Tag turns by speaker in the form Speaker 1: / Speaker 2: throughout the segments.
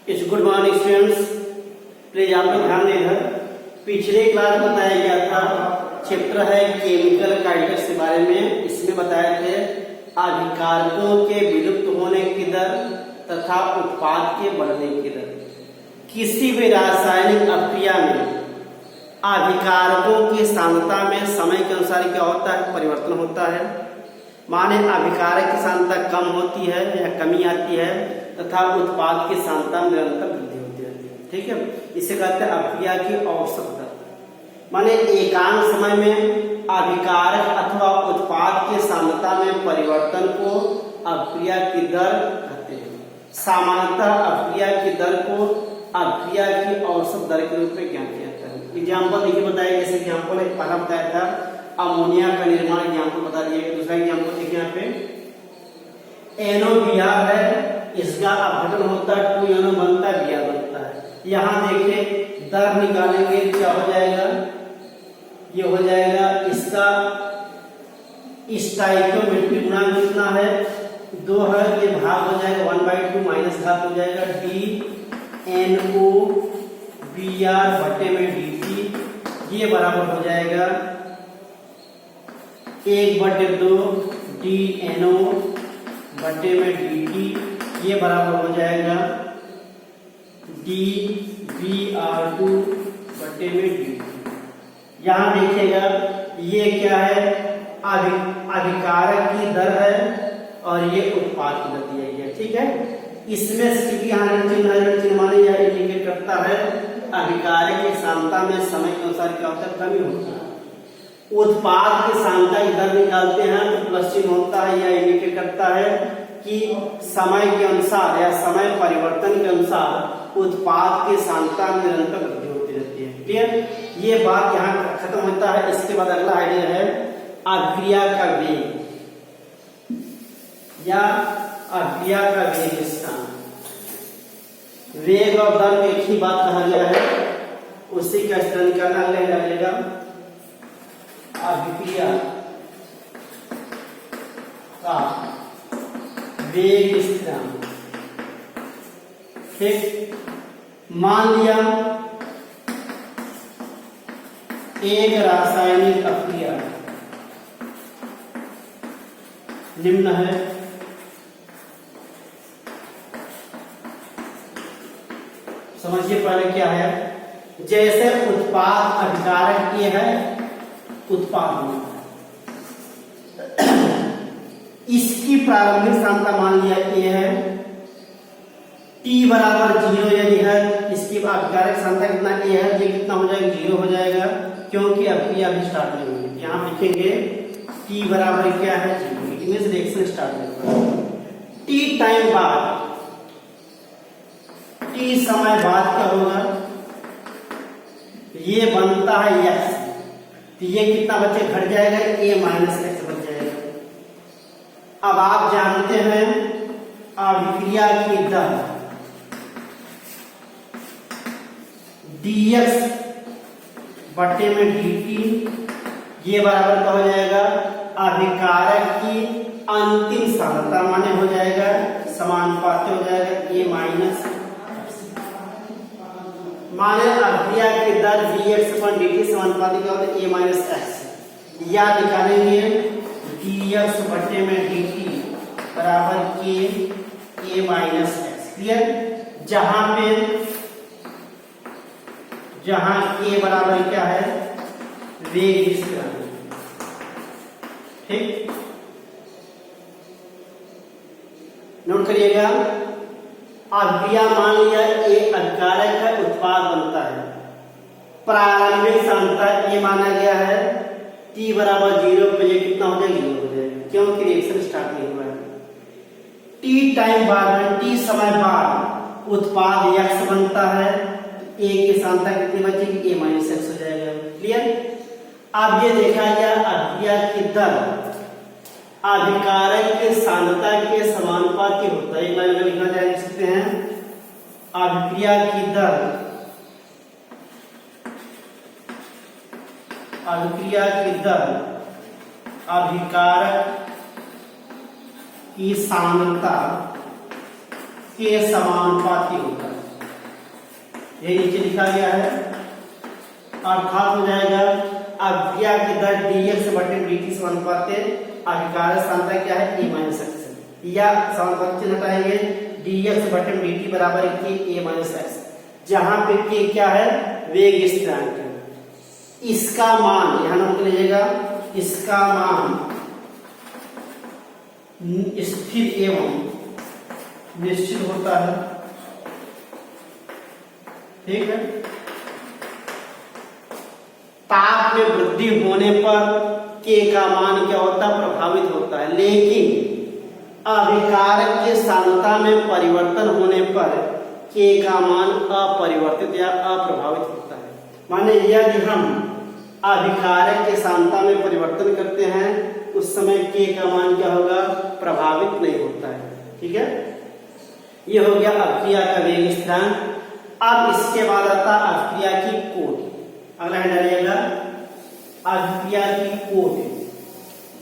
Speaker 1: Good morning students, please आप लोग ध्यान देकर पिछले क्लास बताया गया था। चैप्टर है केमिकल काइनेटिक्स के बारे में। इसमें बताए थे अभिकारकों के विलुप्त होने की दर तथा उत्पाद के बढ़ने की दर। किसी भी रासायनिक अभिक्रिया में अभिकारकों की सांद्रता में समय के अनुसार क्या होता है, परिवर्तन होता है। माने अभिकारक की सांद्रता कम होती है या कमी आती है तथा उत्पाद की सांद्रता में निरंतर वृद्धि होती है। ठीक है, इसे कहते हैं अभिक्रिया की औसत दर। माने एकांक समय में अभिकारक अथवा उत्पाद की सांद्रता में परिवर्तन को अभिक्रिया की दर कहते हैं। सामान्यतः अभिक्रिया की दर को अभिक्रिया की औसत दर के रूप में ज्ञात किया जाता है। एग्जाम्पल देखिए बताया, जैसे एग्जाम्पल एक पहला बताया था अमोनिया का निर्माण, एग्जाम्पल बता दिया। दूसरा एग्जाम्पल देखिए यहाँ पे NOBr है, इसका अपघटन होता है 2NO बनता है, Br बनता है। यहाँ देखिए दर निकालेंगे, क्या हो जाएगा, ये हो जाएगा इसका स्टाइकियोमेट्रिक गुणांक कितना है, 2 है, ये भाग हो जाएगा 1/2 माइनस घात हो जाएगा DNO Br बटे में dt, ये बराबर हो जाएगा 1/2 DNO बटे में dt, ये बराबर हो जाएगा dBr2 बटे में dt। यहाँ देखिएगा ये क्या है, अभिकारक की दर है और ये उत्पाद की दर दी गई है। ठीक है, इसमें क्योंकि यहाँ ऋण चिन्ह माने यह इंडिकेट करता है अभिकारक की सांद्रता में समय के अनुसार क्या होता है, कमी होती है। उत्पाद की सांद्रता की दर निकालते हैं तो प्लस चिन्ह होता है, यह इंडिकेट करता है कि समय के अनुसार या समय परिवर्तन के अनुसार उत्पाद की सांद्रता में निरंतर वृद्धि होती रहती है। क्लियर, ये बात यहाँ खत्म होता है। इसके बाद अगला आइडिया है अभिक्रिया का वेग या अभिक्रिया का वेग स्थान। वेग और दर में एक ही बात कहा गया है, उसी का स्तर निकालना लगेगा अभिक्रिया का वेग स्थिरांक। ठीक, मान लिया एक रासायनिक अभिक्रिया निम्न है, समझिए पहले क्या है। जैसे उत्पाद अभिकारक ये है, उत्पाद इसकी प्रारंभिक सांद्रता मान लिया ये है, T बराबर 0 यदि है, इसकी अभिकारक सांद्रता कितना ये है, ये कितना हो जाएगा, 0 हो जाएगा, क्योंकि अभिक्रिया अभी स्टार्ट नहीं हुई। यहाँ लिखेंगे T बराबर क्या है, 0, इनमें से रिएक्शन स्टार्ट होगा। T टाइम बाद, T समय बाद क्या होगा, ये बनता है X, तो ये कितना बच्चे घट जाएगा, A माइनस X बच जाएगा। अब आप जानते हैं अभिक्रिया की दर dx बटे में dt, ये बराबर क्या हो जाएगा, अभिकारक की अंतिम सांद्रता माने हो जाएगा समानुपाती हो जाएगा A माइनस, माने अभिक्रिया की दर dx/dt समानुपाती क्या होता है, A माइनस x। या निकालेंगे dx बटे में dt बराबर के A माइनस x। क्लियर, जहां A बराबर क्या है, वेग स्थिरांक। ठीक, नोट करिएगा। अभिक्रिया मान लिया A अभिकारक है, उत्पाद बनता है। प्रारंभिक सांद्रता ये माना गया है, T बराबर 0 पे ये कितना हो जाएगा, 0 हो जाएगा, क्योंकि रिएक्शन स्टार्ट नहीं हुआ है। T टाइम बाद में, T समय बाद उत्पाद X बनता है, A की सांद्रता कितनी बचेगी, A माइनस X हो जाएगा। क्लियर, अब ये देखा गया अभिक्रिया की दर अभिकारक के सांद्रता के समानुपाती होता है। एक बार लिखना चाह सकते हैं, अभिक्रिया की दर अभिकारक की सांद्रता के समानुपाती होता है। ये नीचे लिखा गया है, अर्थात हो जाएगा अभिक्रिया की दर dx बटे dt से अनुपात अभिकारक सांद्रता क्या है a माइनस x, या समानुपातिक चिन्ह हटाएंगे dx बटे dt बराबर k a माइनस x, जहां पे k क्या है वेग स्थिरांक है। इसका मान यहां नोट लीजिएगा, इसका मान स्थिर एवं निश्चित होता है, ठीक है। ताप में वृद्धि होने पर k का मान क्या होता है प्रभावित होता है, लेकिन अभिकारक के सांद्रता में परिवर्तन होने पर k का मान अपरिवर्तित या अप्रभावित होता है। माने यदि हम अभिकारक के सांद्रता में परिवर्तन करते हैं उस समय k का मान क्या होगा प्रभावित नहीं होता है, ठीक है। ये हो गया अभिक्रिया का वेग स्थिरांक। अब इसके बाद आता है अभिक्रिया की कोटि। अगला है डालिएगा अभिक्रिया की कोटि।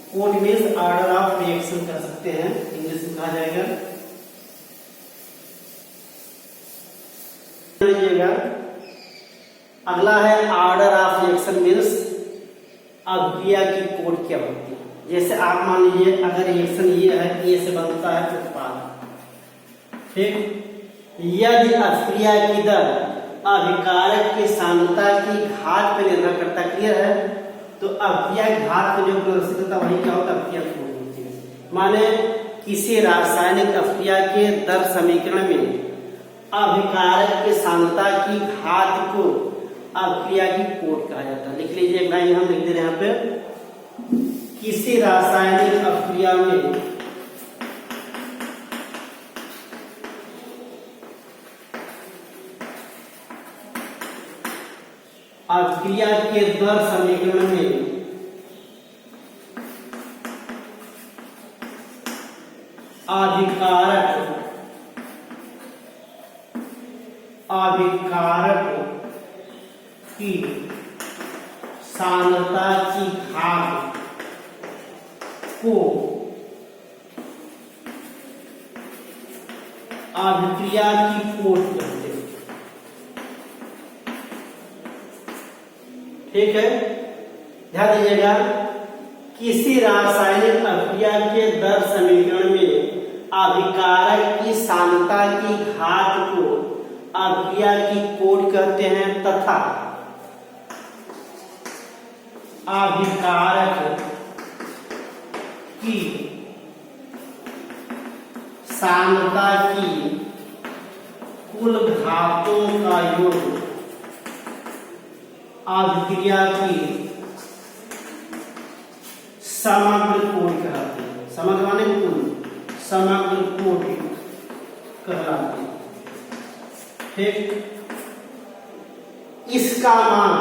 Speaker 1: कोटि मीन्स ऑर्डर ऑफ रिएक्शन कर सकते हैं, इंग्लिश में कहा जाएगा। लीजिएगा अगला है ऑर्डर ऑफ रिएक्शन मीन्स अभिक्रिया की कोटि क्या होती है। जैसे आप मान लीजिए अगर रिएक्शन ये है, ए से बनता है उत्पाद, ठीक। यदि अभिक्रिया की दर अभिकारक की सांद्रता की घात पर निर्भर करता, क्लियर है, तो अभिक्रिया की घात पर जो प्रदर्शित होता वही क्या होता अभिक्रिया की कोटि होती है। माने किसी रासायनिक अभिक्रिया के दर समीकरण में अभिकारक की सांद्रता की घात को अभिक्रिया की कोटि कहा जाता है। लिख लीजिए एक लाइन हम लिख दे रहे हैं यहाँ पे, किसी रासायनिक अभिक्रिया में अभिक्रिया के दर समीकरण में अभिकारक की सांद्रता की घात को अभिक्रिया की कोटि कहते हैं, ठीक है। ध्यान दीजिएगा किसी रासायनिक अभिक्रिया के दर समीकरण में अभिकारक की सांद्रता की घात को अभिक्रिया की कोटि कहते हैं तथा अभिकारक की सांद्रता की कुल घातों का योग अभिक्रिया की समग्र कोटि कहलाती है। समग्र माने कुल, समग्र कोटि कहलाती है, ठीक। इसका मान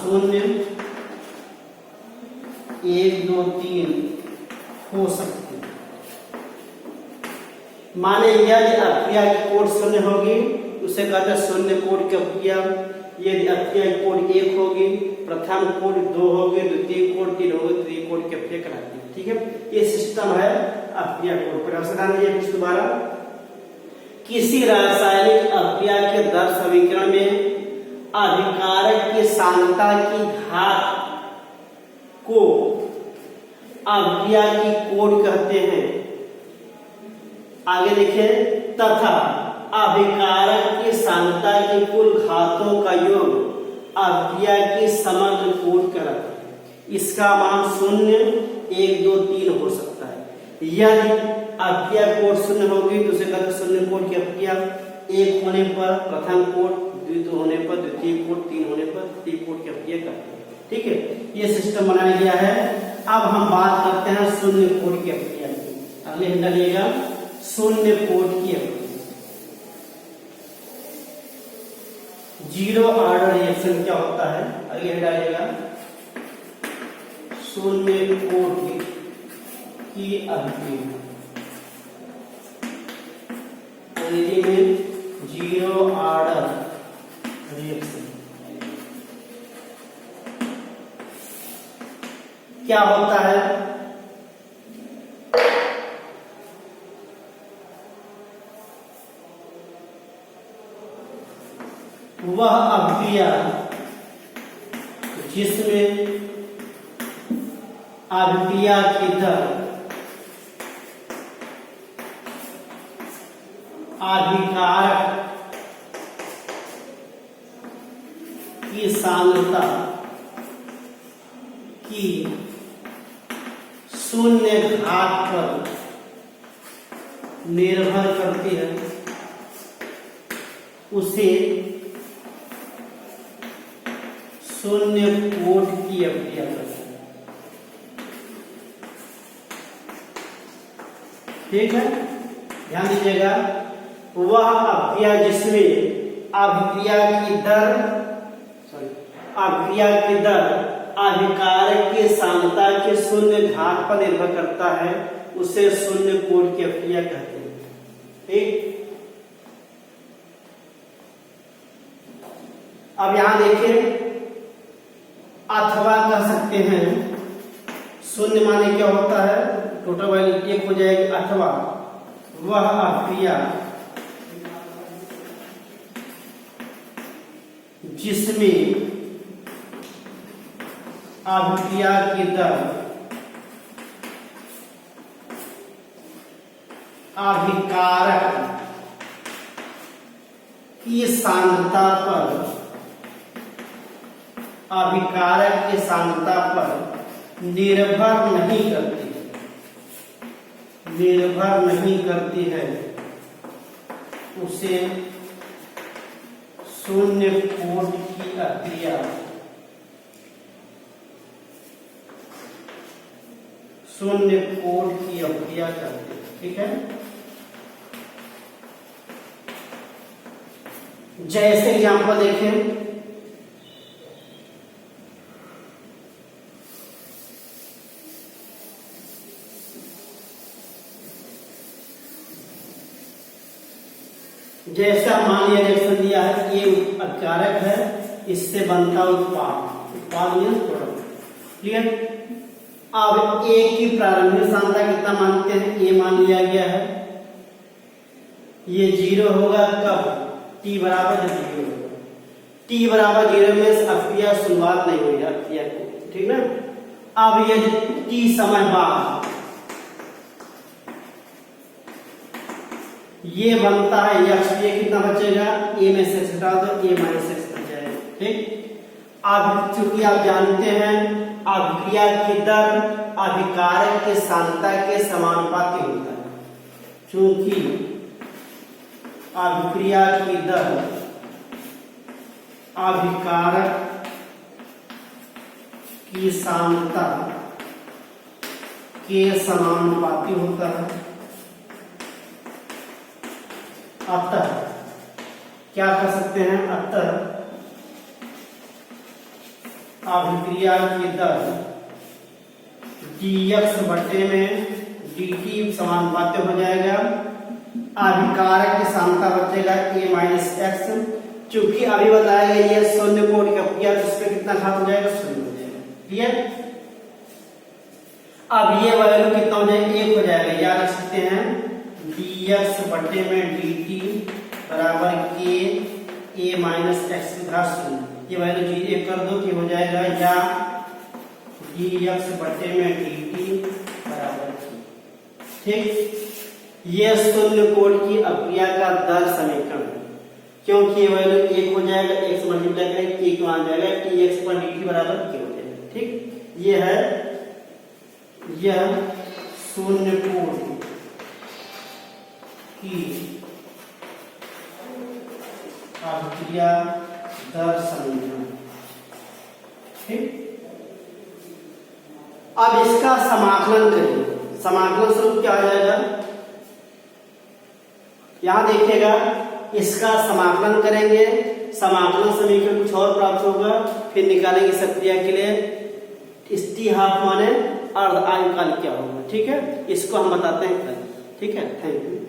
Speaker 1: 0, 1, 2, 3 हो सकती है। माने यदि अभिक्रिया की कोटि 0 होगी उसे कहते हैं शून्य कोटि की अभिक्रिया। यदि अभिक्रिया की कोटि 1 होगी, प्रथम कोटि 2 होगी, द्वितीय कोटि 3 होगी, तृतीय कोटि की अभिक्रिया कहलाती है, ठीक है। ये सिस्टम है अभिक्रिया कोटि पर। ध्यान दीजिए कुछ दोबारा, किसी रासायनिक अभिक्रिया के दर समीकरण में अभिकारक की सांद्रता की घात को अभिक्रिया की कोटि कहते हैं। आगे देखें, तथा अभिकारक की सांद्रता की कुल घातों का योग अभिक्रिया की समग्र कोटि कहलाता है। इसका मान 0, 1, 2, 3 हो सकता है। यदि अभिक्रिया कोटि 0 होगी तो उसे कहते हैं शून्य कोटि की अभिक्रिया। 1 होने पर प्रथम कोटि, 2 होने पर द्वितीय कोटि, 3 होने पर तृतीय कोटि की अभिक्रिया करते हैं, ठीक है। ये सिस्टम बनाया गया है। अब हम बात करते हैं शून्य कोटि की अभिक्रिया की। अगले डालिएगा शून्य कोटि की अभिक्रिया। जीरो ऑर्डर रिएक्शन क्या होता है, आगे डालिएगा शून्य कोटि की अभिक्रिया। अंग्रेजी में जीरो ऑर्डर रिएक्शन क्या होता है। वह अभिक्रिया जिसमें अभिक्रिया की दर अभिकारक की सांद्रता की शून्य घात पर निर्भर करती है उसे शून्य कोट की अभिक्रिया कहते हैं। ठीक है, ध्यान दीजिएगा। वह अभिक्रिया जिसमें अभिक्रिया की दर अभिकारक की सांद्रता के शून्य घात पर निर्भर करता है उसे शून्य कोट की अभिक्रिया कहते हैं। ठीक, अब यहां देखिए, अथवा कह सकते हैं। शून्य माने क्या होता है, टोटल वैल्यू 1 हो जाएगी। अथवा वह अभिक्रिया जिसमें अभिक्रिया की दर अभिकारक की सांद्रता पर निर्भर नहीं करती है उसे शून्य कोट की अभिक्रिया करते हैं। ठीक है, जैसे एग्जाम्पल देखें, जैसा मान लिया रिएक्शन दिया है, ये अभिकारक है, इससे बनता उत्पाद मीन्स प्रोडक्ट। क्लियर। अब ए की प्रारंभिक सांद्रता कितना मानते हैं, ए मान लिया गया है। ये 0 होगा कब, t बराबर 0 होगा। t बराबर 0 में अभिक्रिया शुरुआत नहीं हुई अभिक्रिया की, ठीक ना। अब ये t समय बाद ये बनता है x, ये कितना बचेगा, a में से x हटा दो, a माइनस x बच जाएगा। ठीक, अब चूंकि आप जानते हैं अभिक्रिया की दर अभिकारक के सांद्रता के समानुपाती होता है। चूंकि अभिक्रिया की दर अभिकारक की सांद्रता के समानुपाती होता है, अतः क्या कर सकते हैं, अतः अभिक्रिया की दर dx बटे में dt समानुपाती हो जाएगा। अभिकारक की सांद्रता बचेगा a माइनस एक्स। चूंकि अभी बताया गया ये शून्य कोट की अभिक्रिया, जिसका कितना घात हो जाएगा, 0 हो जाएगा। क्लियर। अब ये वैल्यू कितना हो जाएगा, 1 हो जाएगा। याद रख सकते हैं dx बटे में dt बराबर k a माइनस एक्स की घात 0। ये वैल्यू 1 कर दो कि हो जाएगा, या dx बटे में dt बराबर k। ठीक, ये शून्य कोट की अभिक्रिया का दर समीकरण है। क्योंकि ये वैल्यू 1 हो जाएगा, x मल्टीप्लाई करें k को आ जाएगा, dx पर dt बराबर k हो जाएगा। ठीक, ये है यह शून्य कोट की अभिक्रिया दर समीकरण। ठीक, अब इसका समाकलन करिए। समाकलन स्वरूप क्या आ जाएगा, यहां देखिएगा, इसका समाकलन करेंगे, समाकलन समीकरण कुछ और प्राप्त होगा, फिर निकालेंगे इस क्रिया के लिए टी हाफ माने अर्ध आयुकाल क्या होगा। ठीक है, इसको हम बताते हैं कल। ठीक है, थैंक यू।